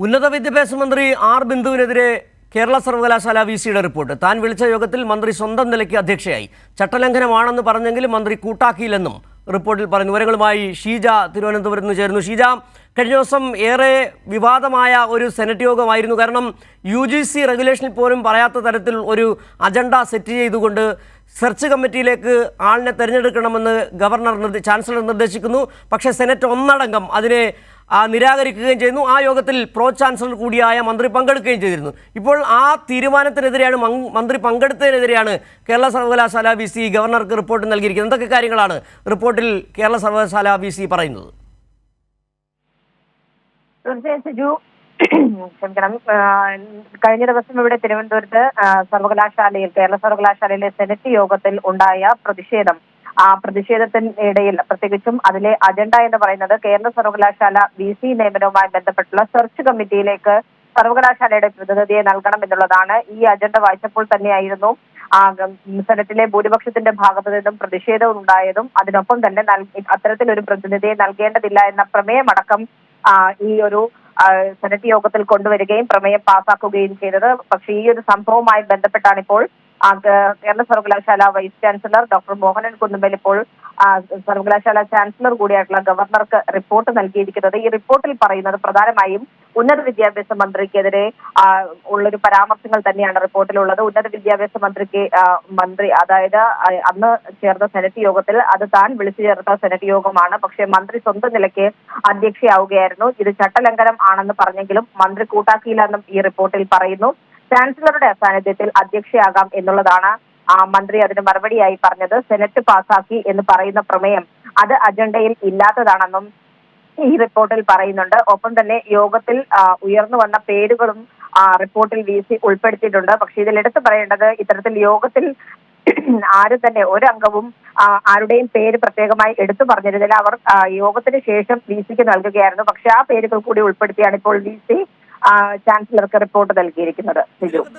ഉന്നത വിദ്യാഭ്യാസ മന്ത്രി ആർ ബിന്ദുവിനെതിരെ കേരള സർവകലാശാല വിസിയുടെ റിപ്പോർട്ട്. താൻ വിളിച്ച യോഗത്തിൽ മന്ത്രി സ്വന്തം നിലയ്ക്ക് അധ്യക്ഷയായി. ചട്ടലംഘനമാണെന്ന് പറഞ്ഞെങ്കിലും മന്ത്രി കൂട്ടാക്കിയില്ലെന്നും റിപ്പോർട്ടിൽ പറഞ്ഞു. വിവരങ്ങളുമായി ഷീജ തിരുവനന്തപുരത്ത് നിന്ന് ചേരുന്നു. ഷീജ, കഴിഞ്ഞ ദിവസം ഏറെ വിവാദമായ ഒരു സെനറ്റ് യോഗമായിരുന്നു. കാരണം UGC റെഗുലേഷനിൽ പോലും പറയാത്ത തരത്തിൽ ഒരു അജണ്ട സെറ്റ് ചെയ്തുകൊണ്ട് സെർച്ച് കമ്മിറ്റിയിലേക്ക് ആളിനെ തിരഞ്ഞെടുക്കണമെന്ന് ചാൻസലർ നിർദ്ദേശിക്കുന്നു. പക്ഷേ സെനറ്റ് ഒന്നടങ്കം അതിനെ നിരാകരിക്കുകയും ചെയ്യുന്നു. ആ യോഗത്തിൽ പ്രോ ചാൻസലർ കൂടിയായ മന്ത്രി പങ്കെടുക്കുകയും ചെയ്തിരുന്നു. ഇപ്പോൾ ആ തീരുമാനത്തിനെതിരെയാണ്, മന്ത്രി പങ്കെടുത്തതിനെതിരെയാണ് കേരള സർവകലാശാല VC ഗവർണർക്ക് റിപ്പോർട്ട് നൽകിയിരിക്കുന്നത്. എന്തൊക്കെ കാര്യങ്ങളാണ് റിപ്പോർട്ടിൽ കേരള സർവകലാശാല VC പറയുന്നത്? തീർച്ചയായും സിജു, ക്ഷമിക്കണം. കഴിഞ്ഞ ദിവസം ഇവിടെ തിരുവനന്തപുരത്ത് കേരള സർവകലാശാലയിലെ സെനറ്റ് യോഗത്തിൽ ഉണ്ടായ ആ പ്രതിഷേധത്തിനിടയിൽ പ്രത്യേകിച്ചും അതിലെ അജണ്ട എന്ന് പറയുന്നത് കേരള സർവകലാശാല VC നിയമനവുമായി ബന്ധപ്പെട്ടുള്ള സെർച്ച് കമ്മിറ്റിയിലേക്ക് സർവകലാശാലയുടെ പ്രതിനിധിയെ നൽകണം എന്നുള്ളതാണ്. ഈ അജണ്ട വായിച്ചപ്പോൾ തന്നെയായിരുന്നു സെനറ്റിലെ ഭൂരിപക്ഷത്തിന്റെ ഭാഗത്തു നിന്നും പ്രതിഷേധം ഉണ്ടായതും അതിനൊപ്പം തന്നെ അത്തരത്തിലൊരു പ്രതിനിധിയെ നൽകേണ്ടതില്ല എന്ന പ്രമേയമടക്കം ഈ ഒരു സെനറ്റ് യോഗത്തിൽ കൊണ്ടുവരികയും പ്രമേയം പാസാക്കുകയും ചെയ്തത്. പക്ഷേ ഈ ഒരു സംഭവവുമായി ബന്ധപ്പെട്ടാണ് ഇപ്പോൾ കേരള സർവകലാശാല vice chancellor doctor Mohanan Kunnummel ഇപ്പോൾ സർവകലാശാല ചാൻസലർ കൂടിയായിട്ടുള്ള ഗവർണർക്ക് റിപ്പോർട്ട് നൽകിയിരിക്കുന്നത്. ഈ റിപ്പോർട്ടിൽ പറയുന്നത് പ്രധാനമായും ഉന്നത വിദ്യാഭ്യാസ മന്ത്രിക്കെതിരെ ഉള്ളൊരു പരാമർശങ്ങൾ തന്നെയാണ് റിപ്പോർട്ടിലുള്ളത്. ഉന്നത വിദ്യാഭ്യാസ മന്ത്രി അതായത് അന്ന് ചേർന്ന സെനറ്റ് യോഗത്തിൽ അത് താൻ വിളിച്ചു ചേർത്ത സെനറ്റ് യോഗമാണ്. പക്ഷേ മന്ത്രി സ്വന്തം നിലയ്ക്ക് അധ്യക്ഷയാവുകയായിരുന്നു. ഇത് ചട്ടലംഘനം ആണെന്ന് പറഞ്ഞെങ്കിലും മന്ത്രി കൂട്ടാക്കിയില്ലെന്നും ഈ റിപ്പോർട്ടിൽ പറയുന്നു. ചാൻസലറുടെ അസാന്നിധ്യത്തിൽ അധ്യക്ഷയാകാം എന്നുള്ളതാണ് മന്ത്രി അതിന് മറുപടിയായി പറഞ്ഞത്. സെനറ്റ് പാസാക്കി എന്ന് പറയുന്ന പ്രമേയം അത് അജണ്ടയിൽ ഇല്ലാത്തതാണെന്നും ഈ റിപ്പോർട്ടിൽ പറയുന്നുണ്ട്. ഒപ്പം തന്നെ യോഗത്തിൽ ഉയർന്നു വന്ന പേരുകളും റിപ്പോർട്ടിൽ VC ഉൾപ്പെടുത്തിയിട്ടുണ്ട്. പക്ഷേ ഇതിൽ എടുത്തു പറയേണ്ടത്, ഇത്തരത്തിൽ യോഗത്തിൽ ആരും തന്നെ ഒരംഗവും ആരുടെയും പേര് പ്രത്യേകമായി എടുത്തു പറഞ്ഞിരുന്നില്ല. അവർ യോഗത്തിന് ശേഷം VCക്ക് നൽകുകയായിരുന്നു. പക്ഷെ ആ പേരുകൾ കൂടി ഉൾപ്പെടുത്തിയാണ് ഇപ്പോൾ VC ചാൻസലർക്ക് റിപ്പോർട്ട് നൽകിയിരിക്കുന്നത്.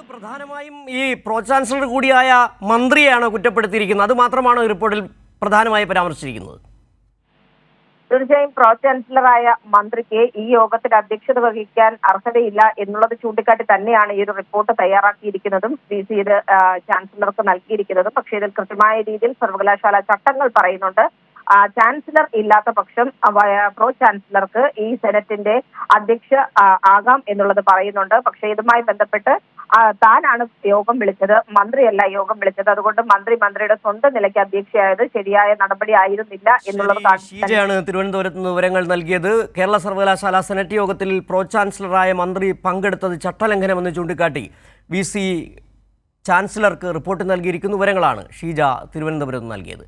പ്രധാനമായും ഈ പ്രോ ചാൻസലർ കൂടിയായ മന്ത്രിയാണ് കുറ്റപ്പെടുത്തിയിരിക്കുന്നത്. അത് മാത്രമാണോ ഈ റിപ്പോർട്ടിൽ പ്രധാനമായി പരാമർശിച്ചിരിക്കുന്നത്? തീർച്ചയായും പ്രോ ചാൻസലറായ മന്ത്രിക്ക് ഈ യോഗത്തിൽ അധ്യക്ഷത വഹിക്കാൻ അർഹതയില്ല എന്നുള്ളത് ചൂണ്ടിക്കാട്ടി തന്നെയാണ് ഈ ഒരു റിപ്പോർട്ട് തയ്യാറാക്കിയിരിക്കുന്നതും VC ഇത് ചാൻസലർക്ക് നൽകിയിരിക്കുന്നതും. പക്ഷേ ഇതിൽ കൃത്യമായ രീതിയിൽ സർവകലാശാല ചട്ടങ്ങൾ പറയുന്നുണ്ട്. ചാൻസലർ ഇല്ലാത്ത പക്ഷം പ്രോ ചാൻസലർക്ക് ഈ സെനറ്റിന്റെ അധ്യക്ഷ ആകാം എന്നുള്ളത് പറയുന്നുണ്ട്. പക്ഷേ ഇതുമായി ബന്ധപ്പെട്ട് താനാണ് യോഗം വിളിച്ചത്, മന്ത്രിയല്ല യോഗം വിളിച്ചത്. അതുകൊണ്ട് മന്ത്രിയുടെ സ്വന്തം നിലയ്ക്ക് അധ്യക്ഷയായത് ശരിയായ നടപടി ആയിരുന്നില്ല എന്നുള്ളത് ഷീജയാണ് തിരുവനന്തപുരത്ത് നിന്ന് വിവരങ്ങൾ നൽകിയത്. കേരള സർവകലാശാല സെനറ്റ് യോഗത്തിൽ പ്രോ ചാൻസലറായ മന്ത്രി പങ്കെടുത്തത് ചട്ടലംഘനമെന്ന് ചൂണ്ടിക്കാട്ടി VC ചാൻസലർക്ക് റിപ്പോർട്ട് നൽകിയിരിക്കുന്ന വിവരങ്ങളാണ് ഷീജ തിരുവനന്തപുരത്ത് നൽകിയത്.